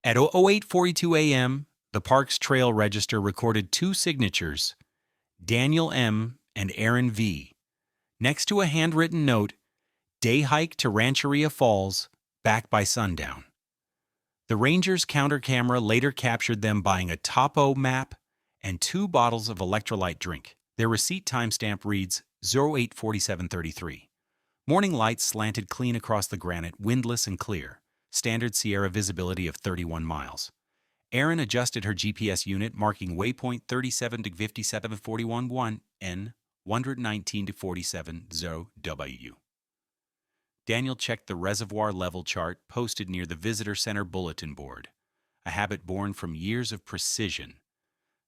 At 08:42 a.m., the park's trail register recorded two signatures, Daniel M. and Aaron V., next to a handwritten note, "Day hike to Rancheria Falls, back by sundown." The Rangers' counter camera later captured them buying a topo map and 2 bottles of electrolyte drink. Their receipt timestamp reads 08:47:33. Morning lights slanted clean across the granite, windless and clear. Standard Sierra visibility of 31 miles. Erin adjusted her GPS unit, marking waypoint 37 to 5741 N 119 to 47 W. Daniel checked the reservoir level chart posted near the visitor center bulletin board, a habit born from years of precision.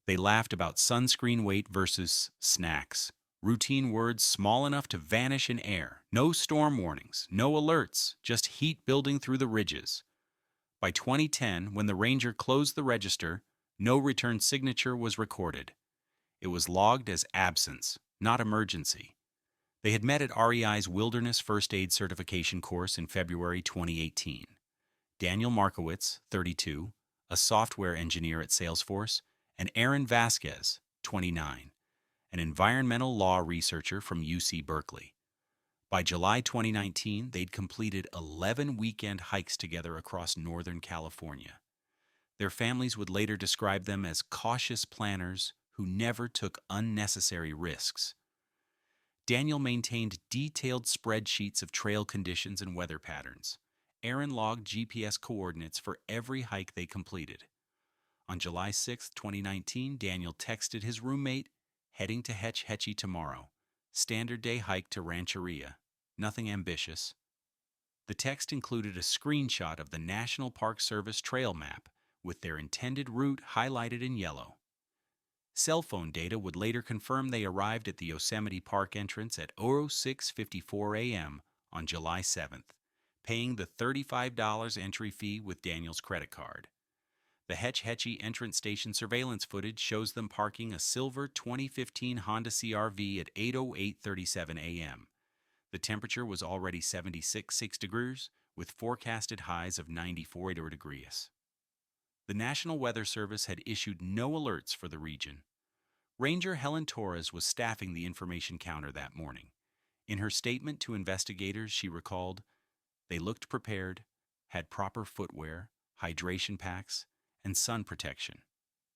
They laughed about sunscreen weight versus snacks, routine words small enough to vanish in air, no storm warnings, no alerts, just heat building through the ridges. By 2010, when the Ranger closed the register, no return signature was recorded. It was logged as absence, not emergency. They had met at REI's Wilderness First Aid Certification course in February 2018. Daniel Markowitz, 32, a software engineer at Salesforce, and Aaron Vasquez, 29, an environmental law researcher from UC Berkeley. By July 2019, they'd completed 11 weekend hikes together across Northern California. Their families would later describe them as cautious planners who never took unnecessary risks. Daniel maintained detailed spreadsheets of trail conditions and weather patterns. Aaron logged GPS coordinates for every hike they completed. On July 6, 2019, Daniel texted his roommate, "Heading to Hetch Hetchy tomorrow. Standard day hike to Rancheria. Nothing ambitious." The text included a screenshot of the National Park Service trail map with their intended route highlighted in yellow. Cell phone data would later confirm they arrived at the Yosemite Park entrance at 06:54 a.m. on July 7th, paying the $35 entry fee with Daniel's credit card. The Hetch Hetchy entrance station surveillance footage shows them parking a silver 2015 Honda CR-V at 8:08:37 a.m. The temperature was already 76 degrees, with forecasted highs of 94 degrees. The National Weather Service had issued no alerts for the region. Ranger Helen Torres was staffing the information counter that morning. In her statement to investigators, she recalled, "They looked prepared, had proper footwear, hydration packs, and sun protection.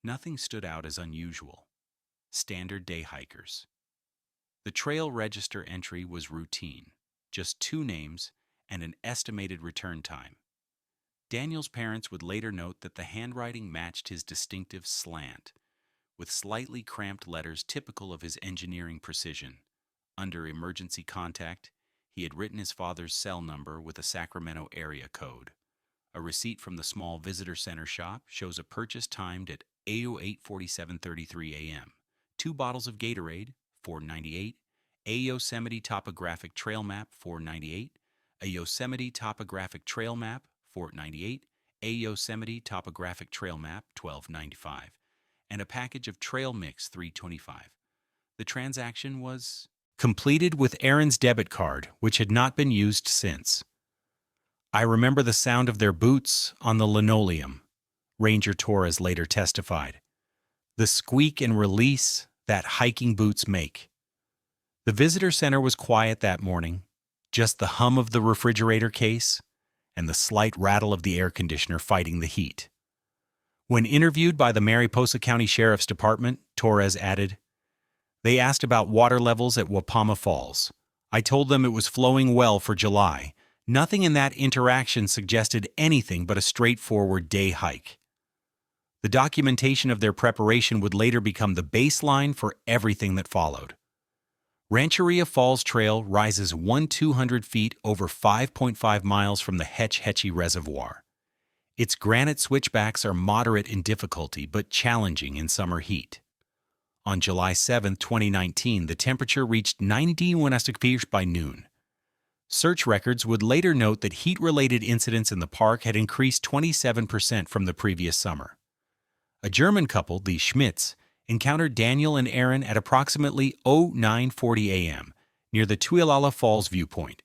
Nothing stood out as unusual. Standard day hikers." The trail register entry was routine, just 2 names and an estimated return time. Daniel's parents would later note that the handwriting matched his distinctive slant, with slightly cramped letters typical of his engineering precision. Under emergency contact, he had written his father's cell number with a Sacramento area code. A receipt from the small visitor center shop shows a purchase timed at 8:47:33 a.m. 2 bottles of Gatorade, $4.98, a Yosemite topographic trail map, $4.98, a Yosemite topographic trail map, $4.98, a Yosemite topographic trail map, $12.95, and a package of trail mix, $3.25. The transaction was completed with Aaron's debit card, which had not been used since. "I remember the sound of their boots on the linoleum," Ranger Torres later testified. "The squeak and release that hiking boots make." The visitor center was quiet that morning, just the hum of the refrigerator case and the slight rattle of the air conditioner fighting the heat. When interviewed by the Mariposa County Sheriff's Department, Torres added, "They asked about water levels at Wapama Falls. I told them it was flowing well for July. Nothing in that interaction suggested anything but a straightforward day hike." The documentation of their preparation would later become the baseline for everything that followed. Rancheria Falls Trail rises 1,200 feet over 5.5 miles from the Hetch Hetchy Reservoir. Its granite switchbacks are moderate in difficulty but challenging in summer heat. On July 7, 2019, the temperature reached 91 degrees by noon. Search records would later note that heat-related incidents in the park had increased 27% from the previous summer. A German couple, the Schmidts, encountered Daniel and Aaron at approximately 09:40 a.m. near the Tuilala Falls viewpoint.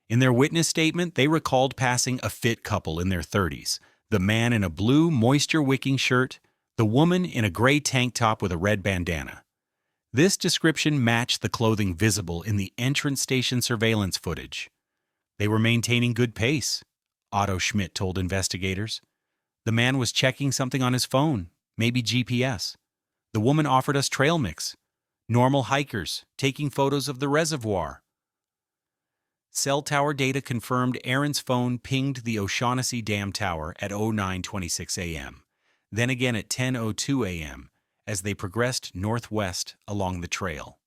In their witness statement, they recalled passing a fit couple in their 30s, the man in a blue, moisture-wicking shirt, the woman in a gray tank top with a red bandana. This description matched the clothing visible in the entrance station surveillance footage. They were maintaining good pace, Otto Schmidt told investigators. The man was checking something on his phone, maybe GPS. The woman offered us trail mix. Normal hikers, taking photos of the reservoir. Cell tower data confirmed Aaron's phone pinged the O'Shaughnessy Dam Tower at 09:26 a.m., then again at 10:02 a.m., as they progressed northwest along the trail.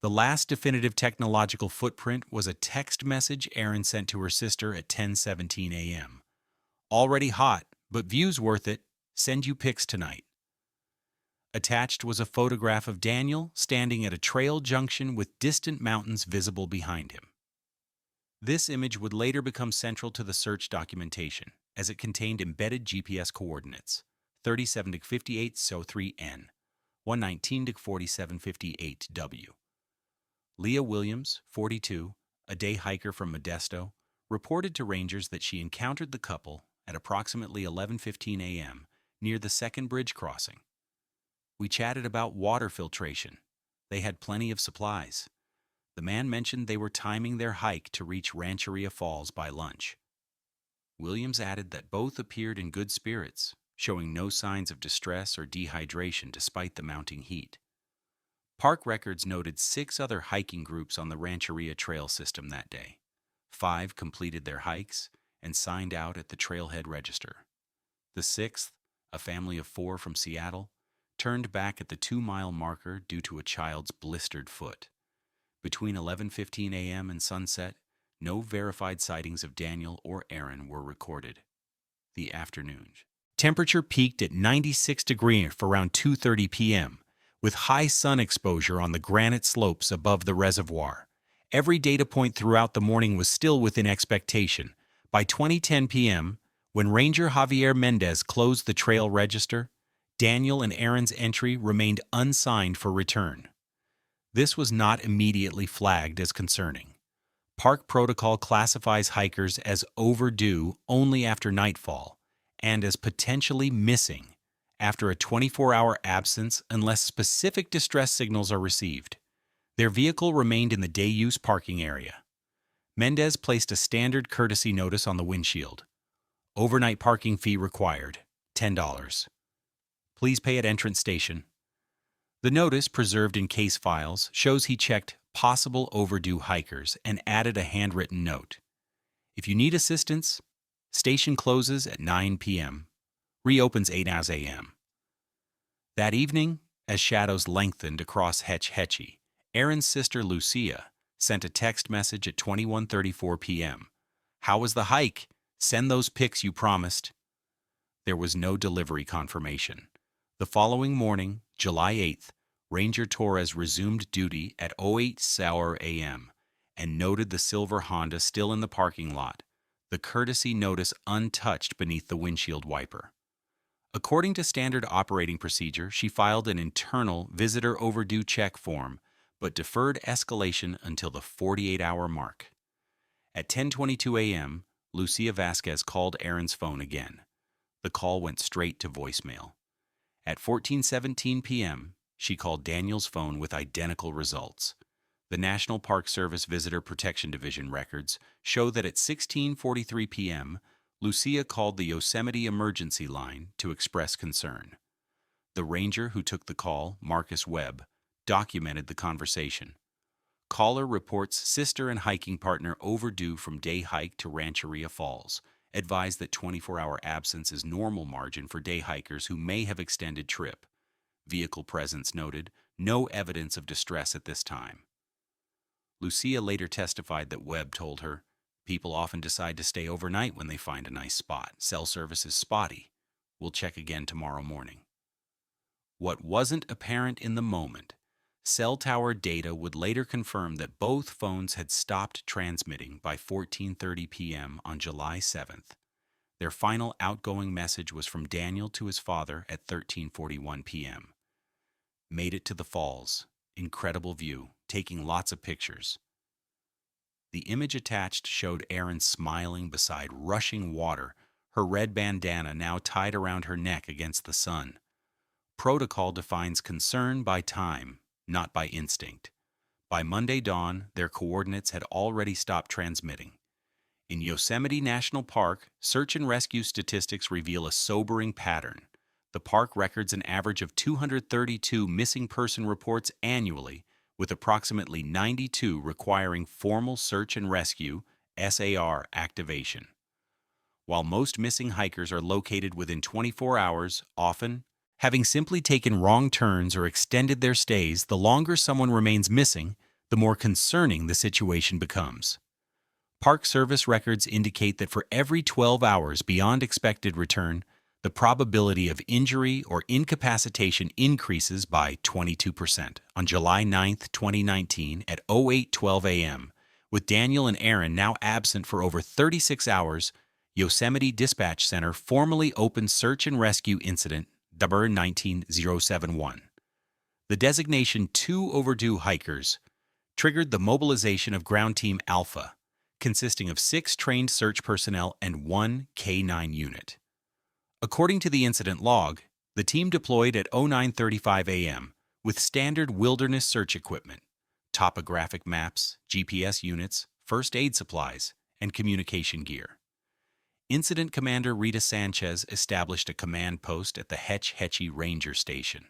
The last definitive technological footprint was a text message Aaron sent to her sister at 10:17 a.m. Already hot, but views worth it. Send you pics tonight. Attached was a photograph of Daniel standing at a trail junction with distant mountains visible behind him. This image would later become central to the search documentation, as it contained embedded GPS coordinates: 37-58 SO3N, 119-4758W. Leah Williams, 42, a day hiker from Modesto, reported to rangers that she encountered the couple at approximately 11:15 a.m. near the second bridge crossing. We chatted about water filtration. They had plenty of supplies. The man mentioned they were timing their hike to reach Rancheria Falls by lunch. Williams added that both appeared in good spirits, showing no signs of distress or dehydration despite the mounting heat. Park records noted 6 other hiking groups on the Rancheria Trail system that day. 5 completed their hikes and signed out at the trailhead register. The 6th, a family of 4 from Seattle, turned back at the 2-mile marker due to a child's blistered foot. Between 11:15 a.m. and sunset, no verified sightings of Daniel or Aaron were recorded. The afternoon. Temperature peaked at 96 degrees for around 2:30 p.m., with high sun exposure on the granite slopes above the reservoir. Every data point throughout the morning was still within expectation. By 20:10 p.m., when Ranger Javier Mendez closed the trail register, Daniel and Aaron's entry remained unsigned for return. This was not immediately flagged as concerning. Park protocol classifies hikers as overdue only after nightfall and as potentially missing after a 24-hour absence unless specific distress signals are received. Their vehicle remained in the day-use parking area. Mendez placed a standard courtesy notice on the windshield. Overnight parking fee required, $10. Please pay at entrance station. The notice, preserved in case files, shows he checked possible overdue hikers and added a handwritten note. If you need assistance, station closes at 9 p.m., reopens 8 a.m. That evening, as shadows lengthened across Hetch Hetchy, Aaron's sister Lucia sent a text message at 21:34 p.m. "How was the hike? Send those pics you promised." There was no delivery confirmation. The following morning, July 8th, Ranger Torres resumed duty at 08:00 a.m. and noted the silver Honda still in the parking lot, the courtesy notice untouched beneath the windshield wiper. According to standard operating procedure, she filed an internal visitor overdue check form, but deferred escalation until the 48-hour mark. At 10:22 a.m., Lucia Vasquez called Aaron's phone again. The call went straight to voicemail. At 14:17 p.m., she called Daniel's phone with identical results. The National Park Service Visitor Protection Division records show that at 16:43 p.m., Lucia called the Yosemite emergency line to express concern. The ranger who took the call, Marcus Webb, documented the conversation. Caller reports sister and hiking partner overdue from day hike to Rancheria Falls, advised that 24-hour absence is normal margin for day hikers who may have extended trip. Vehicle presence noted, no evidence of distress at this time. Lucia later testified that Webb told her, "People often decide to stay overnight when they find a nice spot. Cell service is spotty. We'll check again tomorrow morning." What wasn't apparent in the moment, cell tower data would later confirm that both phones had stopped transmitting by 14:30 p.m. on July 7th. Their final outgoing message was from Daniel to his father at 13:41 p.m. "Made it to the falls. Incredible view. Taking lots of pictures." The image attached showed Aaron smiling beside rushing water, her red bandana now tied around her neck against the sun. Protocol defines concern by time, not by instinct. By Monday dawn, their coordinates had already stopped transmitting. In Yosemite National Park, search and rescue statistics reveal a sobering pattern. The park records an average of 232 missing person reports annually, with approximately 92 requiring formal search and rescue (SAR) activation. While most missing hikers are located within 24 hours, often having simply taken wrong turns or extended their stays, the longer someone remains missing, the more concerning the situation becomes. Park Service records indicate that for every 12 hours beyond expected return, the probability of injury or incapacitation increases by 22%. On July 9, 2019, at 08:12 a.m., with Daniel and Aaron now absent for over 36 hours, Yosemite Dispatch Center formally opened search and rescue incident number 19071. The designation "too overdue hikers" triggered the mobilization of Ground Team Alpha, consisting of 6 trained search personnel and 1 K9 unit. According to the incident log, the team deployed at 09:35 a.m. with standard wilderness search equipment, topographic maps, GPS units, first aid supplies, and communication gear. Incident Commander Rita Sanchez established a command post at the Hetch Hetchy Ranger Station.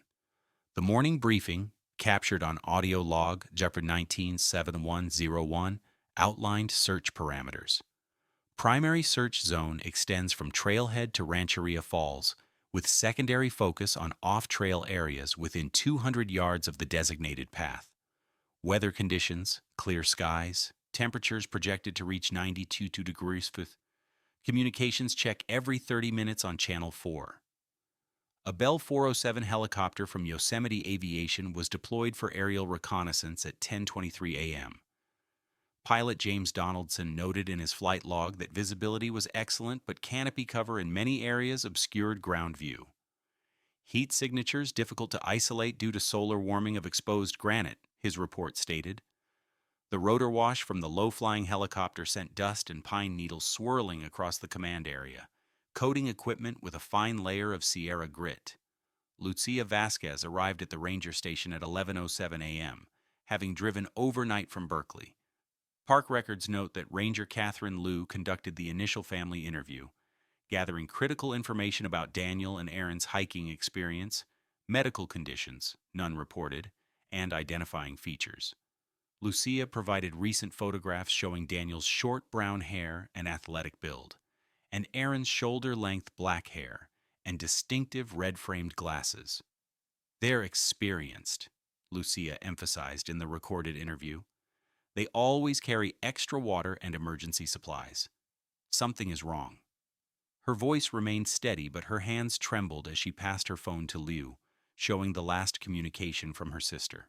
The morning briefing, captured on audio log Jupiter 197101, outlined search parameters. Primary search zone extends from Trailhead to Rancheria Falls, with secondary focus on off-trail areas within 200 yards of the designated path. Weather conditions, clear skies, temperatures projected to reach 92 degrees Fahrenheit. Communications check every 30 minutes on Channel 4. A Bell 407 helicopter from Yosemite Aviation was deployed for aerial reconnaissance at 10:23 a.m. Pilot James Donaldson noted in his flight log that visibility was excellent, but canopy cover in many areas obscured ground view. Heat signatures difficult to isolate due to solar warming of exposed granite, his report stated. The rotor wash from the low-flying helicopter sent dust and pine needles swirling across the command area, coating equipment with a fine layer of Sierra grit. Lucia Vasquez arrived at the ranger station at 11:07 a.m., having driven overnight from Berkeley. Park records note that Ranger Catherine Liu conducted the initial family interview, gathering critical information about Daniel and Aaron's hiking experience, medical conditions, none reported, and identifying features. Lucia provided recent photographs showing Daniel's short brown hair and athletic build, and Aaron's shoulder-length black hair and distinctive red-framed glasses. "They're experienced," Lucia emphasized in the recorded interview. "They always carry extra water and emergency supplies. Something is wrong." Her voice remained steady, but her hands trembled as she passed her phone to Liu, showing the last communication from her sister.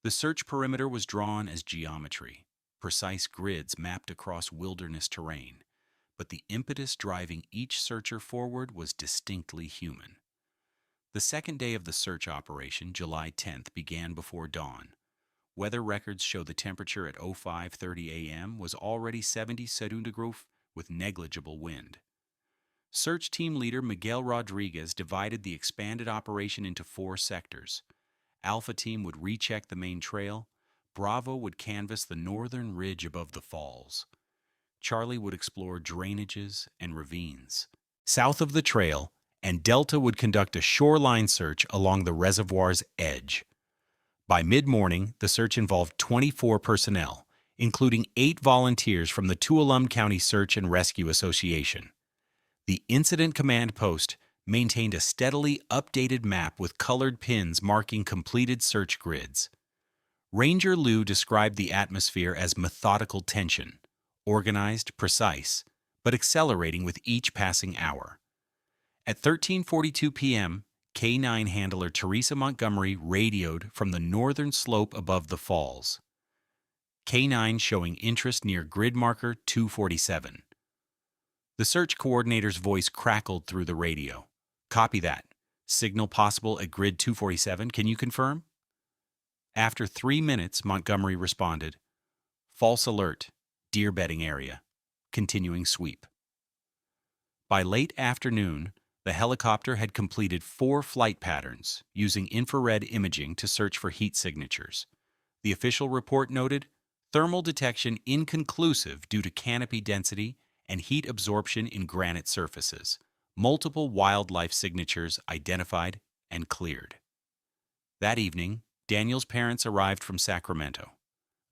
The search perimeter was drawn as geometry, precise grids mapped across wilderness terrain, but the impetus driving each searcher forward was distinctly human. The second day of the search operation, July 10th, began before dawn. Weather records show the temperature at 05:30 a.m. was already 70 centigrade with negligible wind. Search team leader Miguel Rodriguez divided the expanded operation into 4 sectors. Alpha team would recheck the main trail, Bravo would canvass the northern ridge above the falls. Charlie would explore drainages and ravines south of the trail, and Delta would conduct a shoreline search along the reservoir's edge. By mid-morning, the search involved 24 personnel, including 8 volunteers from the Tuolumne County Search and Rescue Association. The Incident Command Post maintained a steadily updated map with colored pins marking completed search grids. Ranger Liu described the atmosphere as methodical tension, organized, precise, but accelerating with each passing hour. At 13:42 p.m., K9 handler Teresa Montgomery radioed from the northern slope above the falls. K9 showing interest near grid marker 247. The search coordinator's voice crackled through the radio. "Copy that. Signal possible at grid 247. Can you confirm?" After 3 minutes, Montgomery responded, "False alert. Deer bedding area. Continuing sweep." By late afternoon, the helicopter had completed 4 flight patterns using infrared imaging to search for heat signatures. The official report noted thermal detection inconclusive due to canopy density and heat absorption in granite surfaces. Multiple wildlife signatures identified and cleared. That evening, Daniel's parents arrived from Sacramento.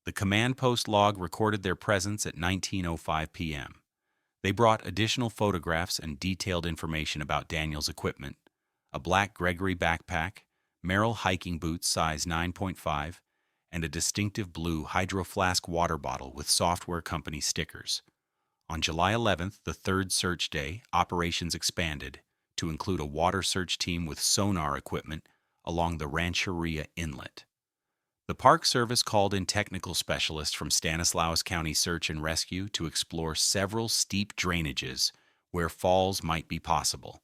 The command post log recorded their presence at 19:05 p.m. They brought additional photographs and detailed information about Daniel's equipment: a black Gregory backpack, Merrill hiking boots size 9.5, and a distinctive blue Hydro Flask water bottle with software company stickers. On July 11th, the third search day, operations expanded to include a water search team with sonar equipment along the Rancheria Inlet. The Park Service called in technical specialists from Stanislaus County Search and Rescue to explore several steep drainages where falls might be possible.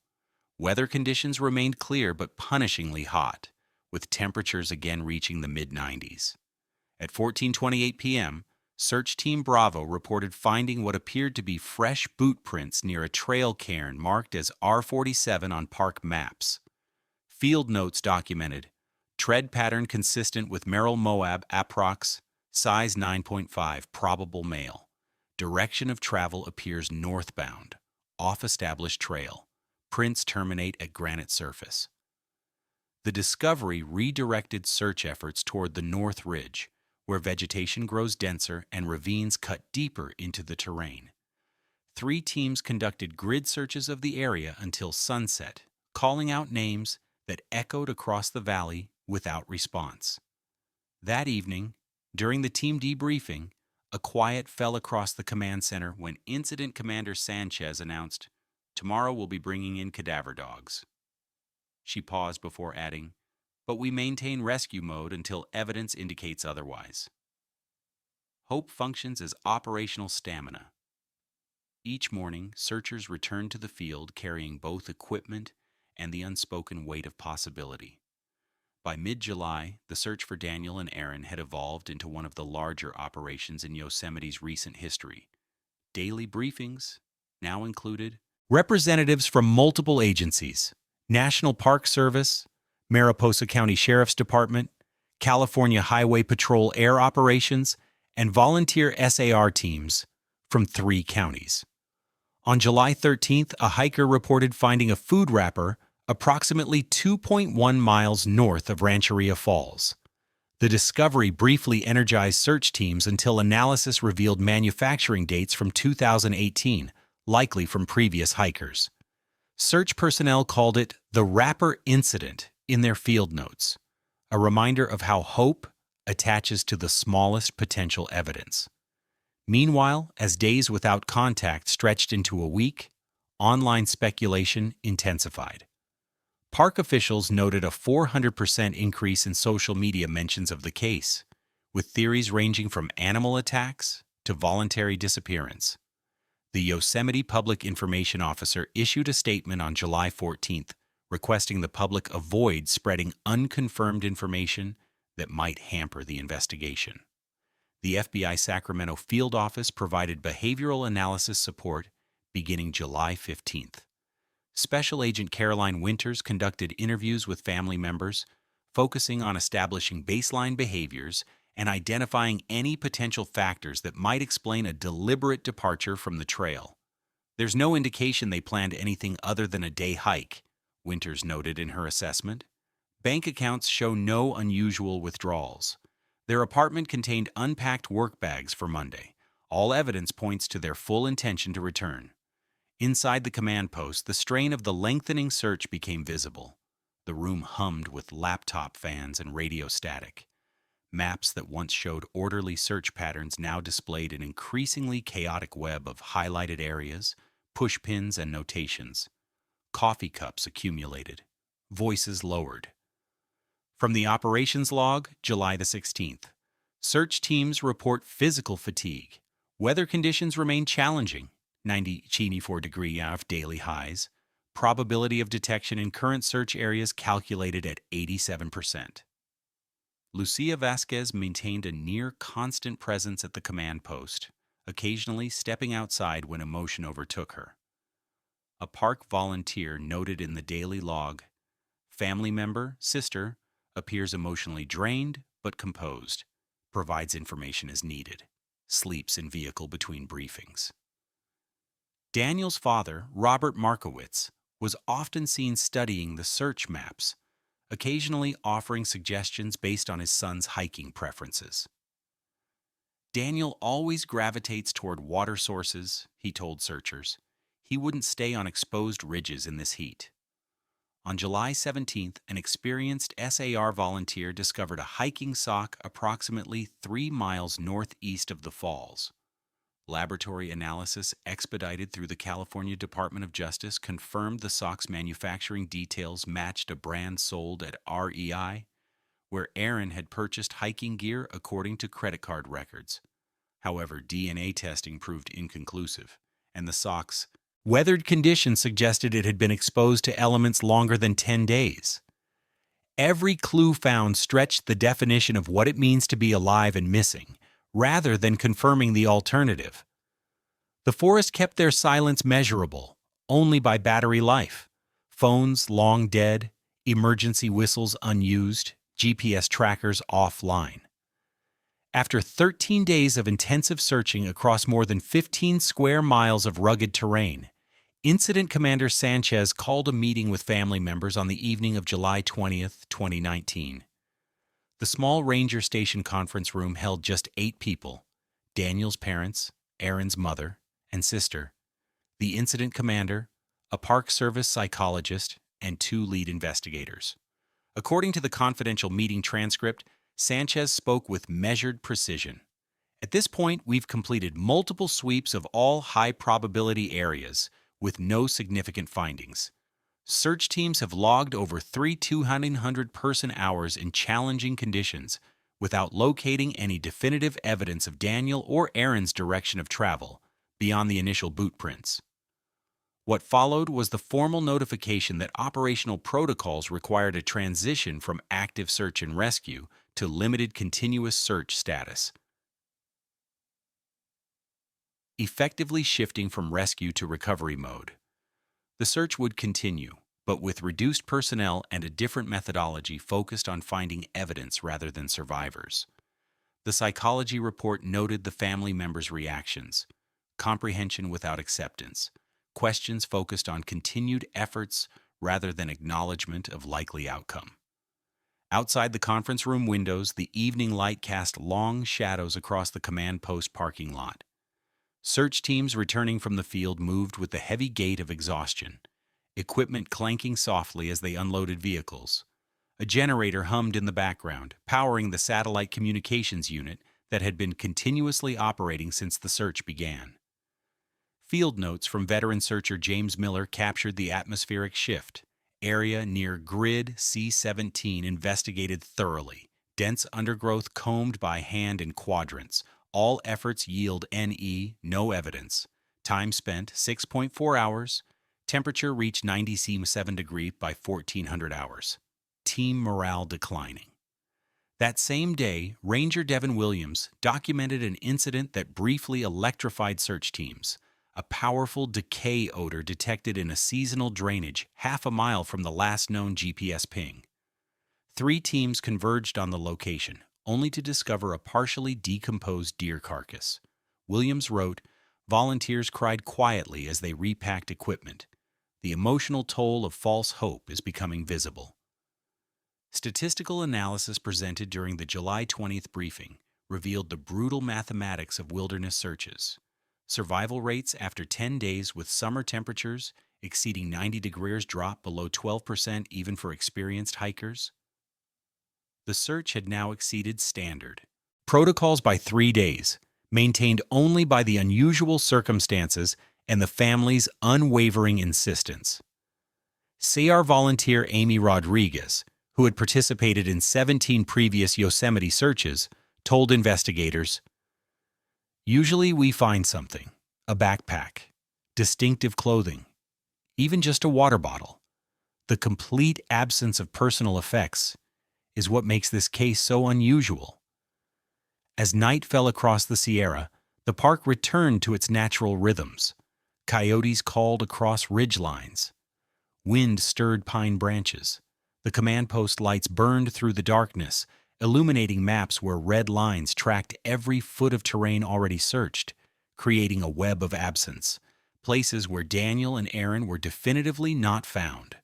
Weather conditions remained clear but punishingly hot, with temperatures again reaching the mid-90s. At 14:28 p.m., Search Team Bravo reported finding what appeared to be fresh boot prints near a trail cairn marked as R47 on park maps. Field notes documented tread pattern consistent with Merrill Moab approx. Size 9.5, probable male. Direction of travel appears northbound, off established trail. Prints terminate at granite surface. The discovery redirected search efforts toward the North Ridge, where vegetation grows denser and ravines cut deeper into the terrain. 3 teams conducted grid searches of the area until sunset, calling out names that echoed across the valley without response. That evening, during the team debriefing, a quiet fell across the command center when Incident Commander Sanchez announced, "Tomorrow we'll be bringing in cadaver dogs." She paused before adding, "But we maintain rescue mode until evidence indicates otherwise." Hope functions as operational stamina. Each morning, searchers returned to the field carrying both equipment and the unspoken weight of possibility. By mid-July, the search for Daniel and Aaron had evolved into one of the larger operations in Yosemite's recent history. Daily briefings now included representatives from multiple agencies: National Park Service, Mariposa County Sheriff's Department, California Highway Patrol Air Operations, and volunteer SAR teams from 3 counties. On July 13th, a hiker reported finding a food wrapper approximately 2.1 miles north of Rancheria Falls. The discovery briefly energized search teams until analysis revealed manufacturing dates from 2018, likely from previous hikers. Search personnel called it the wrapper incident in their field notes, a reminder of how hope attaches to the smallest potential evidence. Meanwhile, as days without contact stretched into a week, online speculation intensified. Park officials noted a 400% increase in social media mentions of the case, with theories ranging from animal attacks to voluntary disappearance. The Yosemite Public Information Officer issued a statement on July 14th requesting the public avoid spreading unconfirmed information that might hamper the investigation. The FBI Sacramento field office provided behavioral analysis support beginning July 15th. Special Agent Caroline Winters conducted interviews with family members, focusing on establishing baseline behaviors and identifying any potential factors that might explain a deliberate departure from the trail. "There's no indication they planned anything other than a day hike," Winters noted in her assessment. "Bank accounts show no unusual withdrawals. Their apartment contained unpacked work bags for Monday. All evidence points to their full intention to return." Inside the command post, the strain of the lengthening search became visible. The room hummed with laptop fans and radio static. Maps that once showed orderly search patterns now displayed an increasingly chaotic web of highlighted areas, pushpins, and notations. Coffee cups accumulated. Voices lowered. From the operations log, July the 16th. Search teams report physical fatigue. Weather conditions remain challenging. 94-degree off daily highs. Probability of detection in current search areas calculated at 87%. Lucia Vasquez maintained a near-constant presence at the command post, occasionally stepping outside when emotion overtook her. a park volunteer noted in the daily log. Family member, sister, appears emotionally drained but composed, provides information as needed, sleeps in vehicle between briefings. Daniel's father, Robert Markowitz, was often seen studying the search maps, occasionally offering suggestions based on his son's hiking preferences. Daniel always gravitates toward water sources, he told searchers. He wouldn't stay on exposed ridges in this heat. On July 17th, an experienced SAR volunteer discovered a hiking sock approximately 3 miles northeast of the falls. Laboratory analysis expedited through the California Department of Justice confirmed the sock's manufacturing details matched a brand sold at REI, where Aaron had purchased hiking gear according to credit card records. However, DNA testing proved inconclusive, and the sock's weathered condition suggested it had been exposed to elements longer than 10 days. Every clue found stretched the definition of what it means to be alive and missing, rather than confirming the alternative. The forest kept their silence measurable, only by battery life. Phones long dead, emergency whistles unused, GPS trackers offline. After 13 days of intensive searching across more than 15 square miles of rugged terrain, Incident Commander Sanchez called a meeting with family members on the evening of July 20th, 2019. The small ranger station conference room held just 8 people: Daniel's parents, Aaron's mother and sister, the incident commander, a Park Service psychologist, and 2 lead investigators. According to the confidential meeting transcript, Sanchez spoke with measured precision. At this point, we've completed multiple sweeps of all high-probability areas with no significant findings. Search teams have logged over 200 person-hours in challenging conditions without locating any definitive evidence of Daniel or Aaron's direction of travel beyond the initial boot prints. What followed was the formal notification that operational protocols required a transition from active search and rescue to limited continuous search status, effectively shifting from rescue to recovery mode. The search would continue, but with reduced personnel and a different methodology focused on finding evidence rather than survivors. The psychology report noted the family members' reactions: comprehension without acceptance, questions focused on continued efforts rather than acknowledgement of likely outcome. Outside the conference room windows, the evening light cast long shadows across the command post parking lot. Search teams returning from the field moved with the heavy gait of exhaustion, equipment clanking softly as they unloaded vehicles. A generator hummed in the background, powering the satellite communications unit that had been continuously operating since the search began. Field notes from veteran searcher James Miller captured the atmospheric shift. Area near Grid C-17 investigated thoroughly. Dense undergrowth combed by hand in quadrants. All efforts yield NE, no evidence. Time spent 6.4 hours. Temperature reached 97 degrees by 1400 hours. Team morale declining. That same day, Ranger Devin Williams documented an incident that briefly electrified search teams: a powerful decay odor detected in a seasonal drainage half a mile from the last known GPS ping. 3 teams converged on the location, only to discover a partially decomposed deer carcass. Williams wrote, "Volunteers cried quietly as they repacked equipment. The emotional toll of false hope is becoming visible." Statistical analysis presented during the July 20th briefing revealed the brutal mathematics of wilderness searches. Survival rates after 10 days with summer temperatures exceeding 90 degrees dropped below 12% even for experienced hikers. The search had now exceeded standard protocols by 3 days, maintained only by the unusual circumstances and the family's unwavering insistence. SAR volunteer Amy Rodriguez, who had participated in 17 previous Yosemite searches, told investigators, "Usually we find something: a backpack, distinctive clothing, even just a water bottle. The complete absence of personal effects is what makes this case so unusual." As night fell across the Sierra, the park returned to its natural rhythms. Coyotes called across ridge lines. Wind stirred pine branches. The command post lights burned through the darkness, illuminating maps where red lines tracked every foot of terrain already searched, creating a web of absence, places where Daniel and Aaron were definitively not found.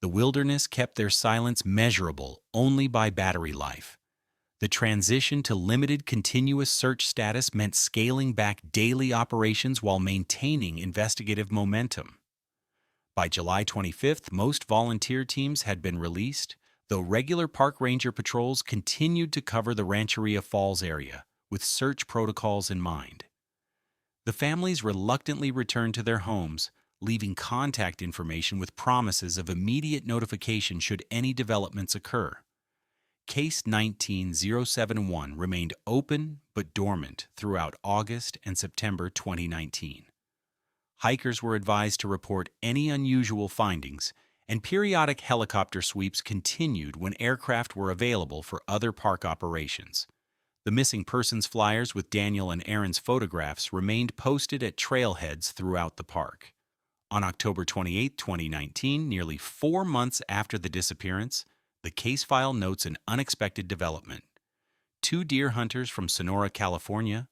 The wilderness kept their silence measurable only by battery life. The transition to limited continuous search status meant scaling back daily operations while maintaining investigative momentum. By July 25th, most volunteer teams had been released, though regular park ranger patrols continued to cover the Rancheria Falls area, with search protocols in mind. The families reluctantly returned to their homes, leaving contact information with promises of immediate notification should any developments occur. Case 19071 remained open but dormant throughout August and September 2019. Hikers were advised to report any unusual findings, and periodic helicopter sweeps continued when aircraft were available for other park operations. The missing persons flyers with Daniel and Aaron's photographs remained posted at trailheads throughout the park. On October 28, 2019, nearly 4 months after the disappearance, the case file notes an unexpected development. 2 deer hunters from Sonora, California,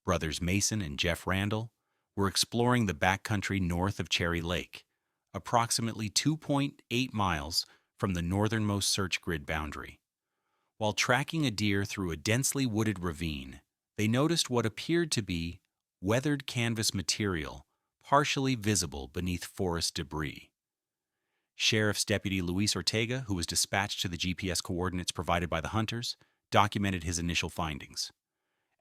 brothers Mason and Jeff Randall, were exploring the backcountry north of Cherry Lake, approximately 2.8 miles from the northernmost search grid boundary. While tracking a deer through a densely wooded ravine, they noticed what appeared to be weathered canvas material partially visible beneath forest debris. Sheriff's Deputy Luis Ortega, who was dispatched to the GPS coordinates provided by the hunters, documented his initial findings.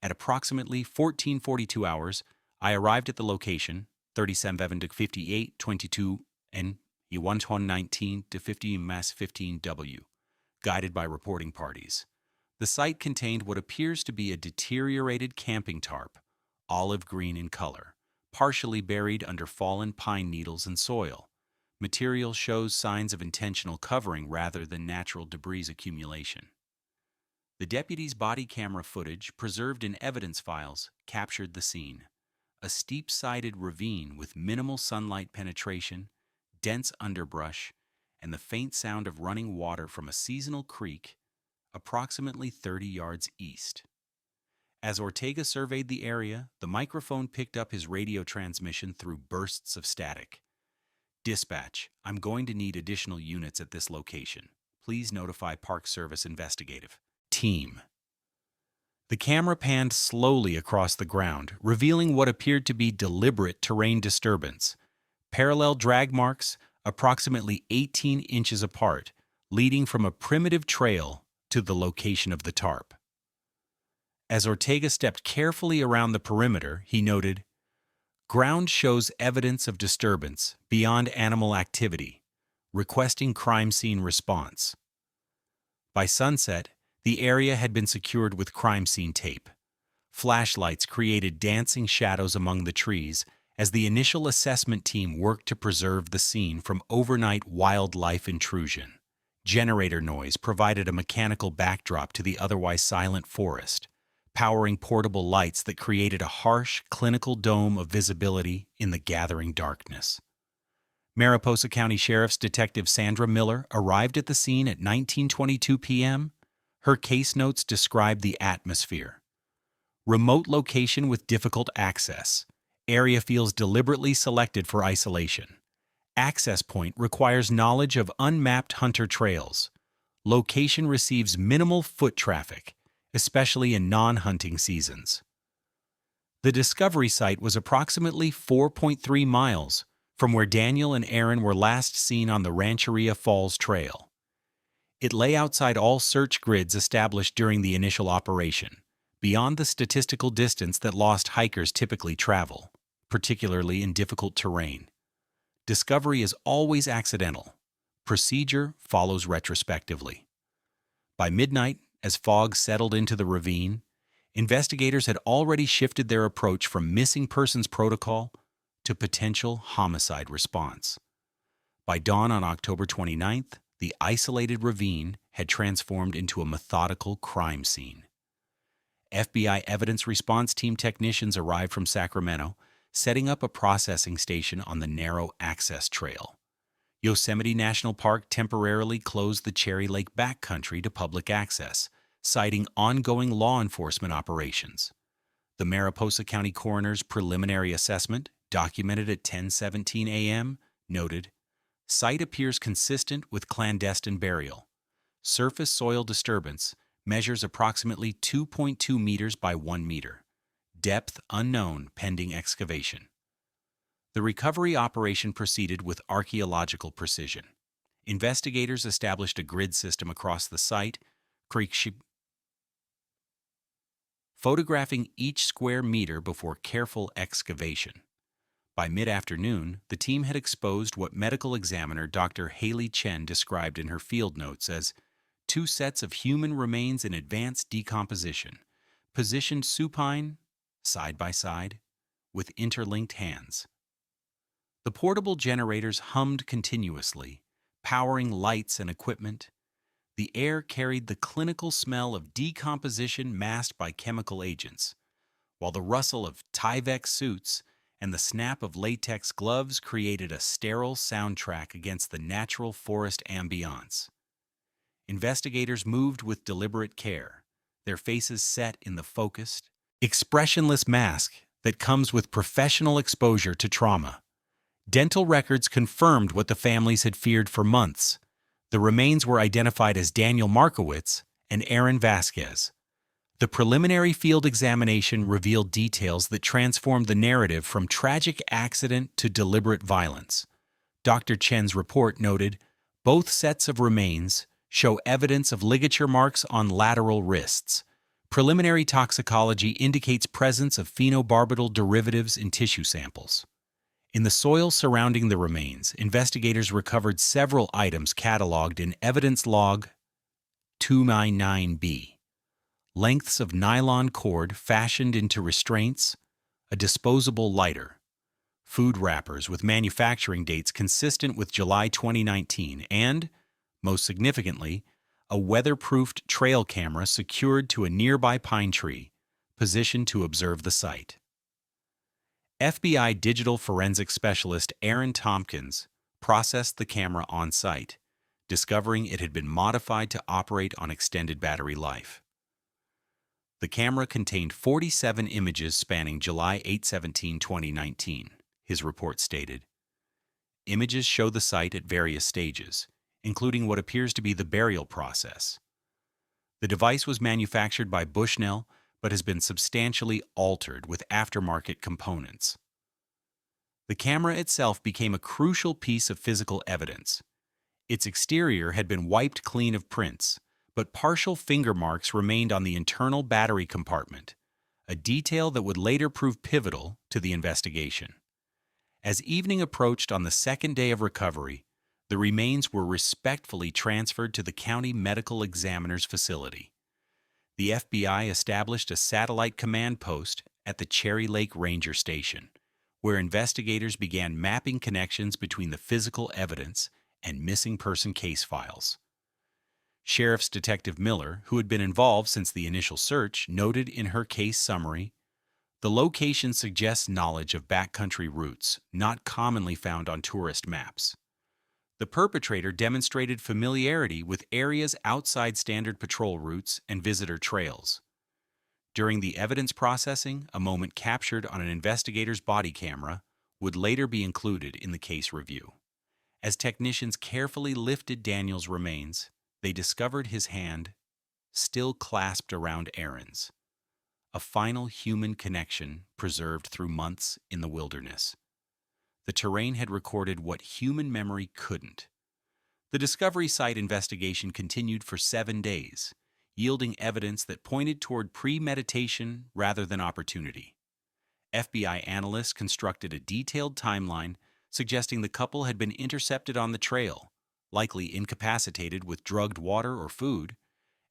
At approximately 14:42 hours, I arrived at the location, 37 to 58, 22 N, 119 to 50 Mass 15W, guided by reporting parties. The site contained what appears to be a deteriorated camping tarp, olive green in color, partially buried under fallen pine needles and soil. Material shows signs of intentional covering rather than natural debris accumulation. The deputy's body camera footage, preserved in evidence files, captured the scene. A steep-sided ravine with minimal sunlight penetration, dense underbrush, and the faint sound of running water from a seasonal creek approximately 30 yards east. As Ortega surveyed the area, the microphone picked up his radio transmission through bursts of static. Dispatch, I'm going to need additional units at this location. Please notify Park Service Investigative Team. The camera panned slowly across the ground, revealing what appeared to be deliberate terrain disturbance. Parallel drag marks, approximately 18 inches apart, leading from a primitive trail to the location of the tarp. As Ortega stepped carefully around the perimeter, he noted, "Ground shows evidence of disturbance beyond animal activity, requesting crime scene response." By sunset, the area had been secured with crime scene tape. Flashlights created dancing shadows among the trees as the initial assessment team worked to preserve the scene from overnight wildlife intrusion. Generator noise provided a mechanical backdrop to the otherwise silent forest, powering portable lights that created a harsh, clinical dome of visibility in the gathering darkness. Mariposa County Sheriff's Detective Sandra Miller arrived at the scene at 19:22 p.m. Her case notes described the atmosphere. Remote location with difficult access. Area feels deliberately selected for isolation. Access point requires knowledge of unmapped hunter trails. Location receives minimal foot traffic, especially in non-hunting seasons. The discovery site was approximately 4.3 miles from where Daniel and Aaron were last seen on the Rancheria Falls Trail. It lay outside all search grids established during the initial operation, beyond the statistical distance that lost hikers typically travel, particularly in difficult terrain. Discovery is always accidental. Procedure follows retrospectively. By midnight, as fog settled into the ravine, investigators had already shifted their approach from missing persons protocol to potential homicide response. By dawn on October 29th, the isolated ravine had transformed into a methodical crime scene. FBI Evidence Response Team technicians arrived from Sacramento, setting up a processing station on the narrow access trail. Yosemite National Park temporarily closed the Cherry Lake backcountry to public access, citing ongoing law enforcement operations. The Mariposa County Coroner's preliminary assessment, documented at 10:17 a.m., noted, "Site appears consistent with clandestine burial. Surface soil disturbance measures approximately 2.2 meters by 1 meter. Depth unknown pending excavation." The recovery operation proceeded with archaeological precision. Investigators established a grid system across the site, photographing each square meter before careful excavation. By mid-afternoon, the team had exposed what medical examiner Dr. Haley Chen described in her field notes as two sets of human remains in advanced decomposition, positioned supine, side by side, with interlinked hands. The portable generators hummed continuously, powering lights and equipment. The air carried the clinical smell of decomposition masked by chemical agents, while the rustle of Tyvek suits and the snap of latex gloves created a sterile soundtrack against the natural forest ambiance. Investigators moved with deliberate care, their faces set in the focused, expressionless mask that comes with professional exposure to trauma. Dental records confirmed what the families had feared for months. The remains were identified as Daniel Markowitz and Aaron Vasquez. The preliminary field examination revealed details that transformed the narrative from tragic accident to deliberate violence. Dr. Chen's report noted, both sets of remains show evidence of ligature marks on lateral wrists. Preliminary toxicology indicates presence of phenobarbital derivatives in tissue samples. In the soil surrounding the remains, investigators recovered several items cataloged in Evidence Log 299B. Lengths of nylon cord fashioned into restraints, a disposable lighter, food wrappers with manufacturing dates consistent with July 2019, and, most significantly, a weatherproofed trail camera secured to a nearby pine tree, positioned to observe the site. FBI digital forensics specialist Aaron Tompkins processed the camera on site, discovering it had been modified to operate on extended battery life. The camera contained 47 images spanning July 8-17, 2019, his report stated. Images show the site at various stages, including what appears to be the burial process. The device was manufactured by Bushnell but has been substantially altered with aftermarket components. The camera itself became a crucial piece of physical evidence. Its exterior had been wiped clean of prints, but partial finger marks remained on the internal battery compartment, a detail that would later prove pivotal to the investigation. As evening approached on the second day of recovery, the remains were respectfully transferred to the county medical examiner's facility. The FBI established a satellite command post at the Cherry Lake Ranger Station, where investigators began mapping connections between the physical evidence and missing person case files. Sheriff's Detective Miller, who had been involved since the initial search, noted in her case summary, "The location suggests knowledge of backcountry routes not commonly found on tourist maps. The perpetrator demonstrated familiarity with areas outside standard patrol routes and visitor trails." During the evidence processing, a moment captured on an investigator's body camera would later be included in the case review. As technicians carefully lifted Daniel's remains, they discovered his hand still clasped around Aaron's, a final human connection preserved through months in the wilderness. The terrain had recorded what human memory couldn't. The discovery site investigation continued for 7 days, yielding evidence that pointed toward premeditation rather than opportunity. FBI analysts constructed a detailed timeline suggesting the couple had been intercepted on the trail, likely incapacitated with drugged water or food,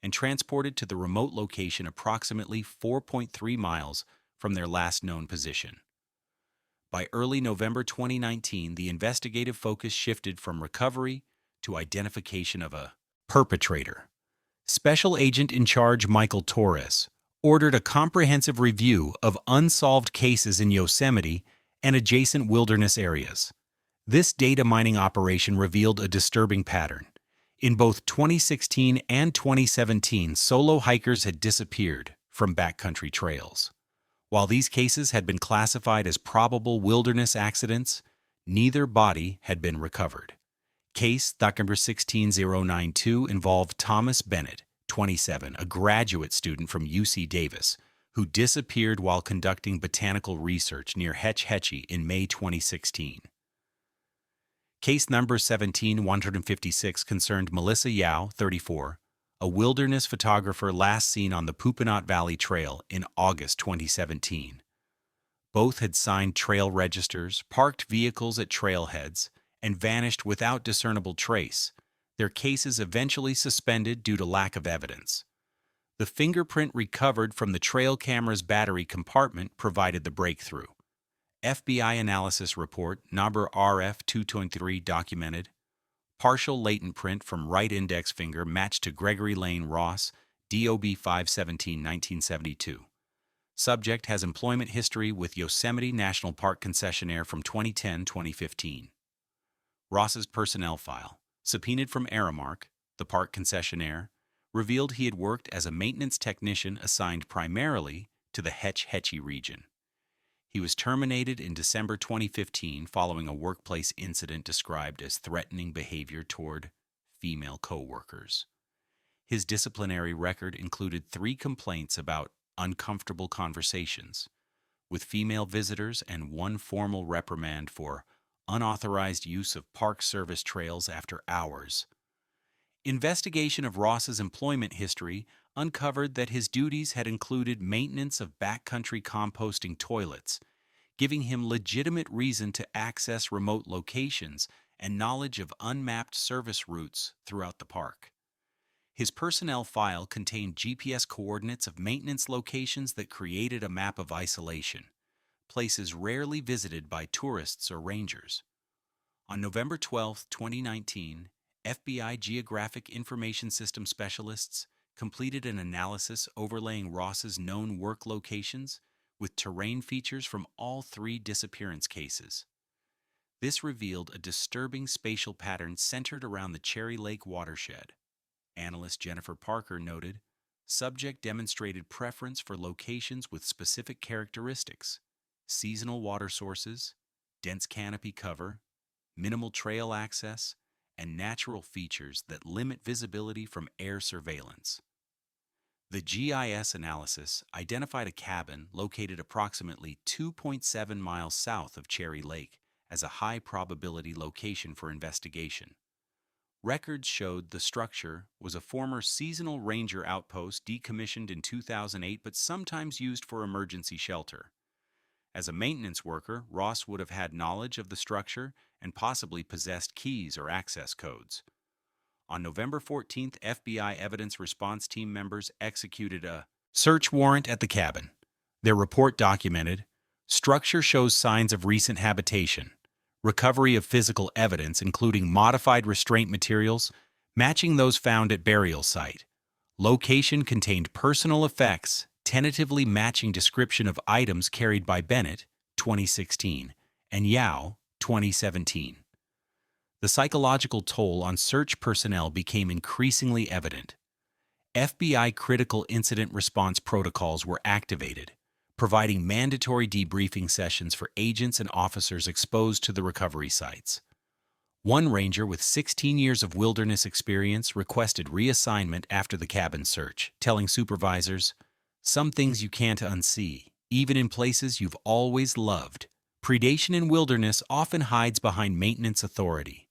and transported to the remote location approximately 4.3 miles from their last known position. By early November 2019, the investigative focus shifted from recovery to identification of a perpetrator. Special Agent in Charge Michael Torres ordered a comprehensive review of unsolved cases in Yosemite and adjacent wilderness areas. This data mining operation revealed a disturbing pattern. In both 2016 and 2017, solo hikers had disappeared from backcountry trails. While these cases had been classified as probable wilderness accidents, neither body had been recovered. Case docket number 16092 involved Thomas Bennett, 27, a graduate student from UC Davis, who disappeared while conducting botanical research near Hetch Hetchy in May 2016. Case number 17156 concerned Melissa Yao, 34, a wilderness photographer last seen on the Pupinot Valley Trail in August 2017. Both had signed trail registers, parked vehicles at trailheads, and vanished without discernible trace, their cases eventually suspended due to lack of evidence. The fingerprint recovered from the trail camera's battery compartment provided the breakthrough. FBI analysis report number RF223 documented partial latent print from right index finger matched to Gregory Lane Ross, DOB 517, 1972. Subject has employment history with Yosemite National Park concessionaire from 2010-2015. Ross's personnel file, subpoenaed from Aramark, the park concessionaire, revealed he had worked as a maintenance technician assigned primarily to the Hetch Hetchy region. He was terminated in December 2015 following a workplace incident described as threatening behavior toward female co-workers. His disciplinary record included 3 complaints about uncomfortable conversations with female visitors and 1 formal reprimand for unauthorized use of Park Service trails after hours. Investigation of Ross's employment history uncovered that his duties had included maintenance of backcountry composting toilets, giving him legitimate reason to access remote locations and knowledge of unmapped service routes throughout the park. His personnel file contained GPS coordinates of maintenance locations that created a map of isolation, places rarely visited by tourists or rangers. On November 12, 2019, FBI Geographic Information System specialists completed an analysis overlaying Ross's known work locations with terrain features from all 3 disappearance cases. This revealed a disturbing spatial pattern centered around the Cherry Lake watershed. Analyst Jennifer Parker noted, subject demonstrated preference for locations with specific characteristics: seasonal water sources, dense canopy cover, minimal trail access, and natural features that limit visibility from air surveillance. The GIS analysis identified a cabin located approximately 2.7 miles south of Cherry Lake as a high-probability location for investigation. Records showed the structure was a former seasonal ranger outpost decommissioned in 2008 but sometimes used for emergency shelter. As a maintenance worker, Ross would have had knowledge of the structure and possibly possessed keys or access codes. On November 14th, FBI evidence response team members executed a search warrant at the cabin. Their report documented, structure shows signs of recent habitation, recovery of physical evidence including modified restraint materials matching those found at burial site. Location contained personal effects tentatively matching description of items carried by Bennett, 2016, and Yao, 2017. The psychological toll on search personnel became increasingly evident. FBI critical incident response protocols were activated, providing mandatory debriefing sessions for agents and officers exposed to the recovery sites. One ranger with 16 years of wilderness experience requested reassignment after the cabin search, telling supervisors, "Some things you can't unsee, even in places you've always loved. Predation in wilderness often hides behind maintenance authority."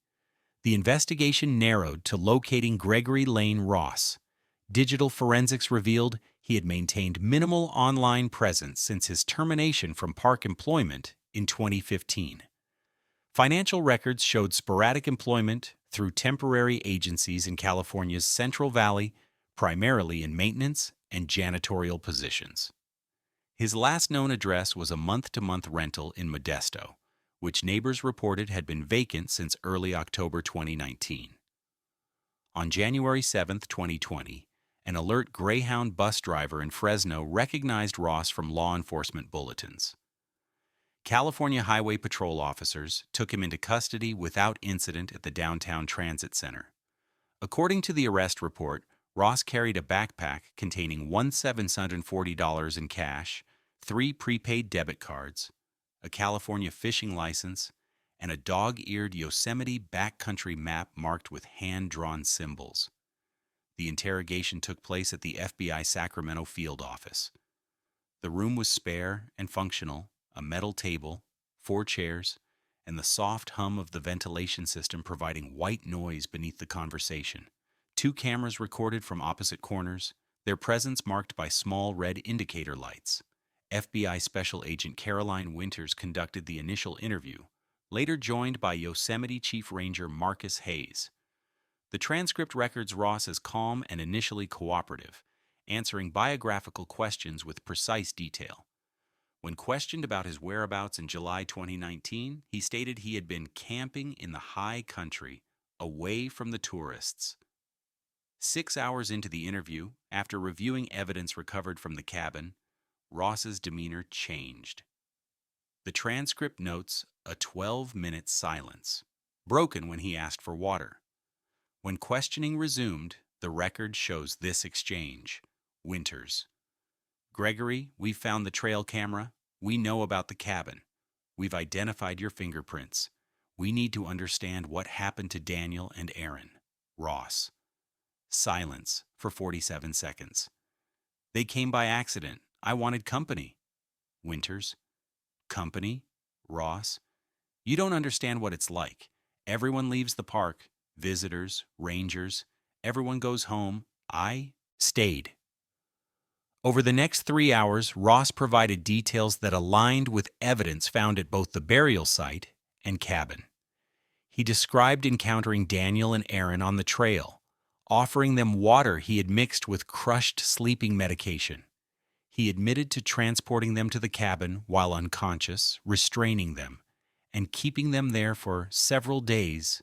The investigation narrowed to locating Gregory Lane Ross. Digital forensics revealed he had maintained minimal online presence since his termination from park employment in 2015. Financial records showed sporadic employment through temporary agencies in California's Central Valley, primarily in maintenance and janitorial positions. His last known address was a month-to-month rental in Modesto, which neighbors reported had been vacant since early October 2019. On January 7, 2020, an alert Greyhound bus driver in Fresno recognized Ross from law enforcement bulletins. California Highway Patrol officers took him into custody without incident at the downtown transit center. According to the arrest report, Ross carried a backpack containing $1,740 in cash, 3 prepaid debit cards, a California fishing license, and a dog-eared Yosemite backcountry map marked with hand-drawn symbols. The interrogation took place at the FBI Sacramento field office. The room was spare and functional, a metal table, 4 chairs, and the soft hum of the ventilation system providing white noise beneath the conversation. 2 cameras recorded from opposite corners, their presence marked by small red indicator lights. FBI Special Agent Caroline Winters conducted the initial interview, later joined by Yosemite Chief Ranger Marcus Hayes. The transcript records Ross as calm and initially cooperative, answering biographical questions with precise detail. When questioned about his whereabouts in July 2019, he stated he had been camping in the high country, away from the tourists. 6 hours into the interview, after reviewing evidence recovered from the cabin, Ross's demeanor changed. The transcript notes a 12-minute silence, broken when he asked for water. When questioning resumed, the record shows this exchange. Winters: Gregory, we've found the trail camera. We know about the cabin. We've identified your fingerprints. We need to understand what happened to Daniel and Aaron. Ross: Silence for 47 seconds. They came by accident. I wanted company. Winters: Company? Ross: You don't understand what it's like. Everyone leaves the park. Visitors, rangers, everyone goes home. I stayed. Over the next 3 hours, Ross provided details that aligned with evidence found at both the burial site and cabin. He described encountering Daniel and Aaron on the trail, offering them water he had mixed with crushed sleeping medication. He admitted to transporting them to the cabin while unconscious, restraining them, and keeping them there for several days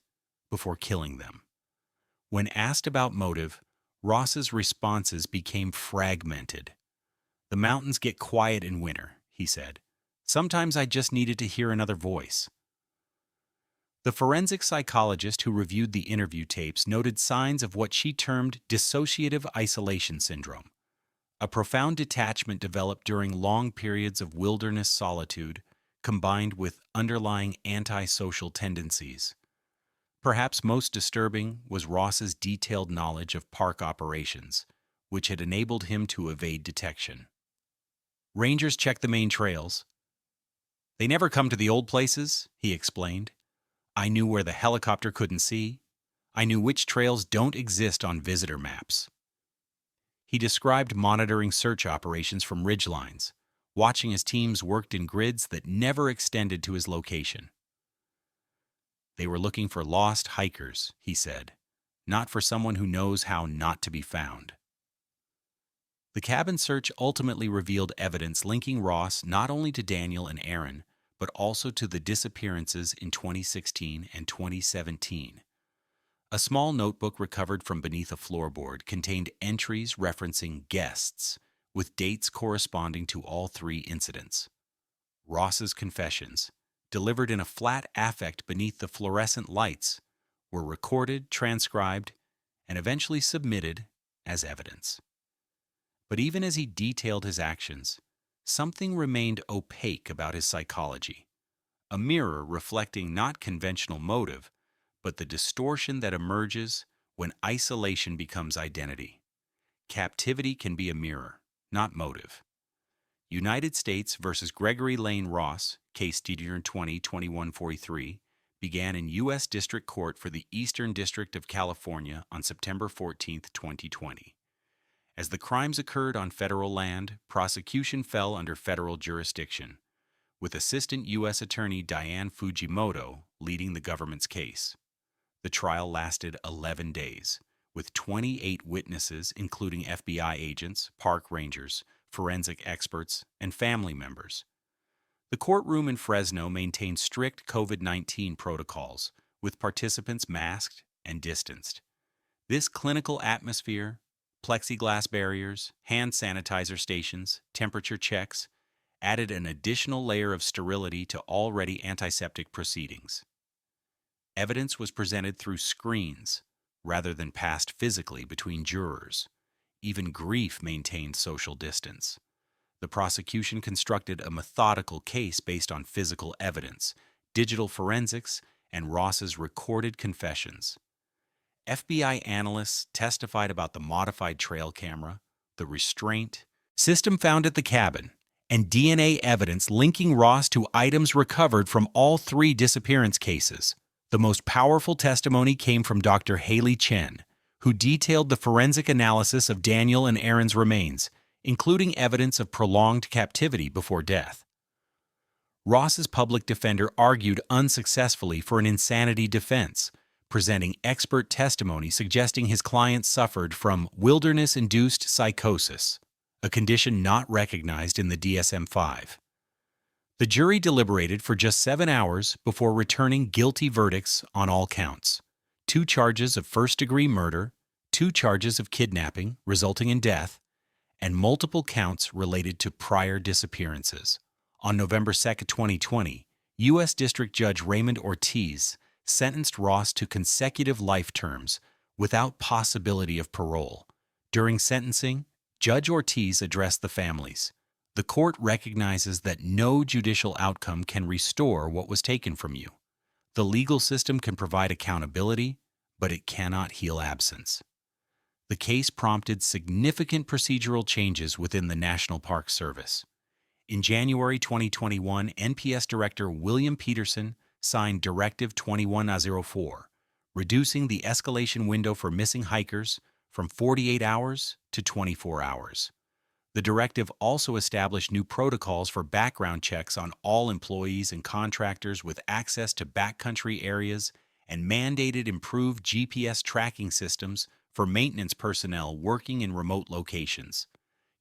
before killing them. When asked about motive, Ross's responses became fragmented. The mountains get quiet in winter, he said. Sometimes I just needed to hear another voice. The forensic psychologist who reviewed the interview tapes noted signs of what she termed dissociative isolation syndrome, a profound detachment developed during long periods of wilderness solitude combined with underlying antisocial tendencies. Perhaps most disturbing was Ross's detailed knowledge of park operations, which had enabled him to evade detection. Rangers check the main trails. They never come to the old places, he explained. I knew where the helicopter couldn't see. I knew which trails don't exist on visitor maps. He described monitoring search operations from ridgelines, watching as teams worked in grids that never extended to his location. They were looking for lost hikers, he said, not for someone who knows how not to be found. The cabin search ultimately revealed evidence linking Ross not only to Daniel and Aaron, but also to the disappearances in 2016 and 2017. A small notebook recovered from beneath a floorboard contained entries referencing guests, with dates corresponding to all 3 incidents. Ross's confessions, delivered in a flat affect beneath the fluorescent lights, were recorded, transcribed, and eventually submitted as evidence. But even as he detailed his actions, something remained opaque about his psychology, a mirror reflecting not conventional motive, but the distortion that emerges when isolation becomes identity. Captivity can be a mirror, not motive. United States versus Gregory Lane Ross, case DD 20-2143, began in U.S. District Court for the Eastern District of California on September 14, 2020. As the crimes occurred on federal land, prosecution fell under federal jurisdiction, with Assistant U.S. Attorney Diane Fujimoto leading the government's case. The trial lasted 11 days, with 28 witnesses, including FBI agents, park rangers, forensic experts, and family members. The courtroom in Fresno maintained strict COVID-19 protocols, with participants masked and distanced. This clinical atmosphere, plexiglass barriers, hand sanitizer stations, temperature checks, added an additional layer of sterility to already antiseptic proceedings. Evidence was presented through screens, rather than passed physically between jurors. Even grief maintained social distance. The prosecution constructed a methodical case based on physical evidence, digital forensics, and Ross's recorded confessions. FBI analysts testified about the modified trail camera, the restraint system found at the cabin, and DNA evidence linking Ross to items recovered from all three disappearance cases. The most powerful testimony came from Dr. Haley Chen, who detailed the forensic analysis of Daniel and Aaron's remains, including evidence of prolonged captivity before death. Ross's public defender argued unsuccessfully for an insanity defense, presenting expert testimony suggesting his client suffered from wilderness-induced psychosis, a condition not recognized in the DSM-5. The jury deliberated for just 7 hours before returning guilty verdicts on all counts: 2 charges of first-degree murder, 2 charges of kidnapping resulting in death, and multiple counts related to prior disappearances. On November 2, 2020, U.S. District Judge Raymond Ortiz sentenced Ross to consecutive life terms without possibility of parole. During sentencing, Judge Ortiz addressed the families. The court recognizes that no judicial outcome can restore what was taken from you. The legal system can provide accountability, but it cannot heal absence. The case prompted significant procedural changes within the National Park Service. In January 2021, NPS Director William Peterson signed Directive 2104, reducing the escalation window for missing hikers from 48 hours to 24 hours. The directive also established new protocols for background checks on all employees and contractors with access to backcountry areas and mandated improved GPS tracking systems for maintenance personnel working in remote locations.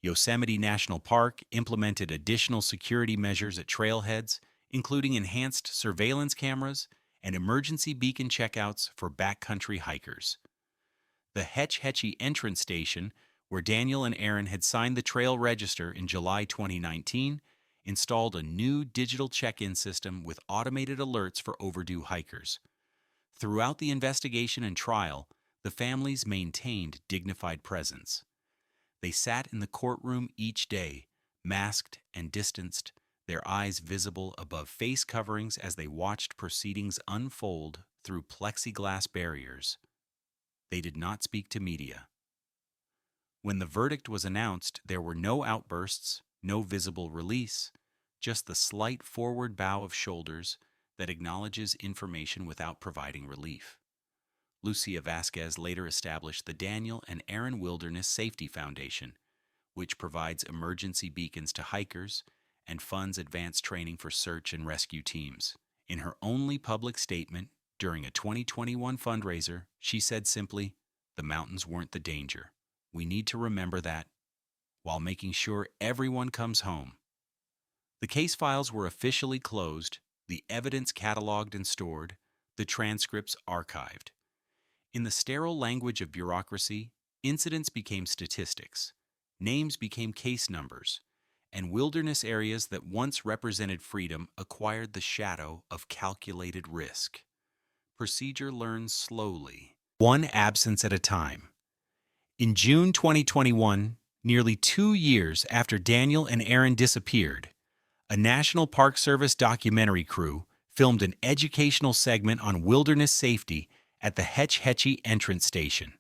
Yosemite National Park implemented additional security measures at trailheads, including enhanced surveillance cameras and emergency beacon checkouts for backcountry hikers. The Hetch Hetchy entrance station, where Daniel and Aaron had signed the trail register in July 2019, installed a new digital check-in system with automated alerts for overdue hikers. Throughout the investigation and trial, the families maintained dignified presence. They sat in the courtroom each day, masked and distanced, their eyes visible above face coverings as they watched proceedings unfold through plexiglass barriers. They did not speak to media. When the verdict was announced, there were no outbursts, no visible release, just the slight forward bow of shoulders that acknowledges information without providing relief. Lucia Vasquez later established the Daniel and Aaron Wilderness Safety Foundation, which provides emergency beacons to hikers and funds advanced training for search and rescue teams. In her only public statement during a 2021 fundraiser, she said simply, "The mountains weren't the danger. We need to remember that while making sure everyone comes home." The case files were officially closed, the evidence cataloged and stored, the transcripts archived. In the sterile language of bureaucracy, incidents became statistics, names became case numbers, and wilderness areas that once represented freedom acquired the shadow of calculated risk. Procedure learns slowly, one absence at a time. In June 2021, nearly 2 years after Daniel and Aaron disappeared, a National Park Service documentary crew filmed an educational segment on wilderness safety at the Hetch Hetchy entrance station.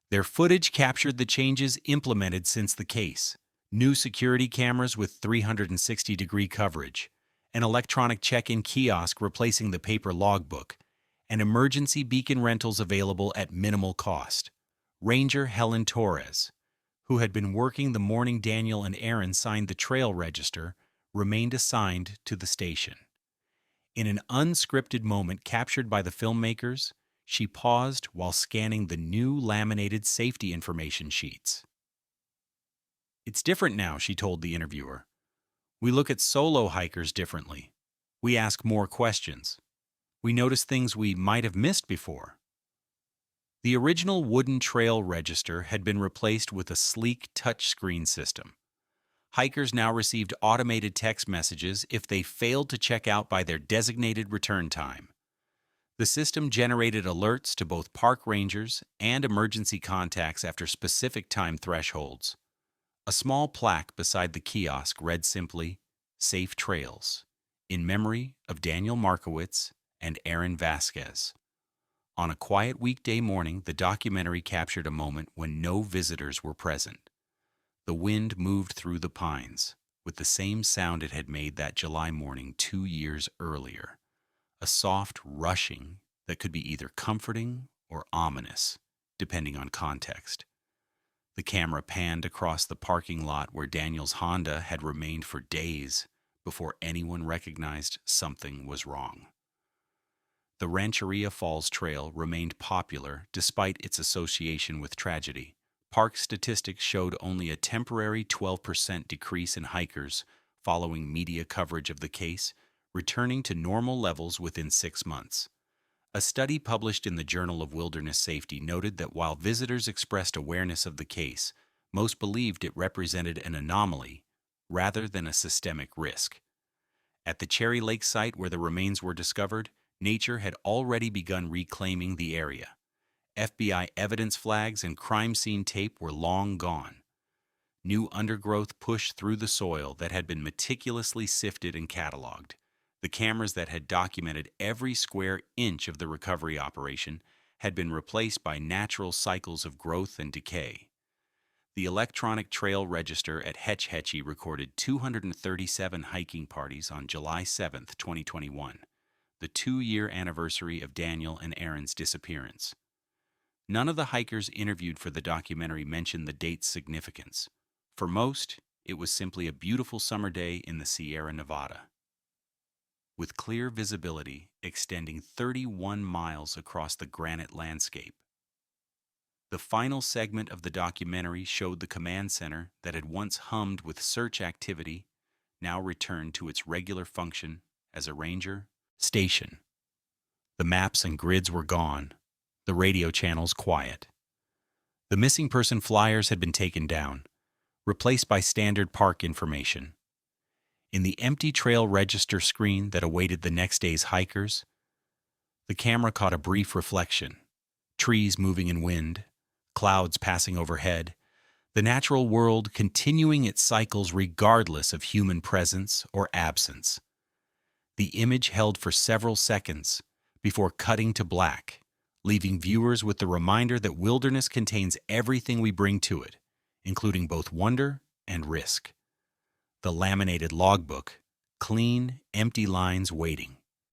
Their footage captured the changes implemented since the case: new security cameras with 360-degree coverage, an electronic check-in kiosk replacing the paper logbook, and emergency beacon rentals available at minimal cost. Ranger Helen Torres, who had been working the morning Daniel and Aaron signed the trail register, remained assigned to the station. In an unscripted moment captured by the filmmakers, she paused while scanning the new laminated safety information sheets. "It's different now," she told the interviewer. "We look at solo hikers differently. We ask more questions. We notice things we might have missed before." The original wooden trail register had been replaced with a sleek touchscreen system. Hikers now received automated text messages if they failed to check out by their designated return time. The system generated alerts to both park rangers and emergency contacts after specific time thresholds. A small plaque beside the kiosk read simply, "Safe Trails," in memory of Daniel Markowitz and Aaron Vasquez. On a quiet weekday morning, the documentary captured a moment when no visitors were present. The wind moved through the pines, with the same sound it had made that July morning 2 years earlier. A soft rushing that could be either comforting or ominous, depending on context. The camera panned across the parking lot where Daniel's Honda had remained for days before anyone recognized something was wrong. The Rancheria Falls Trail remained popular despite its association with tragedy. Park statistics showed only a temporary 12% decrease in hikers following media coverage of the case, returning to normal levels within 6 months. A study published in the Journal of Wilderness Safety noted that while visitors expressed awareness of the case, most believed it represented an anomaly rather than a systemic risk. At the Cherry Lake site where the remains were discovered, nature had already begun reclaiming the area. FBI evidence flags and crime scene tape were long gone. New undergrowth pushed through the soil that had been meticulously sifted and cataloged. The cameras that had documented every square inch of the recovery operation had been replaced by natural cycles of growth and decay. The electronic trail register at Hetch Hetchy recorded 237 hiking parties on July 7, 2021, the 2-year anniversary of Daniel and Aaron's disappearance. None of the hikers interviewed for the documentary mentioned the date's significance. For most, it was simply a beautiful summer day in the Sierra Nevada, with clear visibility extending 31 miles across the granite landscape. The final segment of the documentary showed the command center that had once hummed with search activity now returned to its regular function as a ranger station. The maps and grids were gone, the radio channels quiet. The missing person flyers had been taken down, replaced by standard park information. In the empty trail register screen that awaited the next day's hikers, the camera caught a brief reflection. Trees moving in wind, clouds passing overhead, the natural world continuing its cycles regardless of human presence or absence. The image held for several seconds before cutting to black, leaving viewers with the reminder that wilderness contains everything we bring to it, including both wonder and risk. The laminated logbook, clean, empty lines waiting.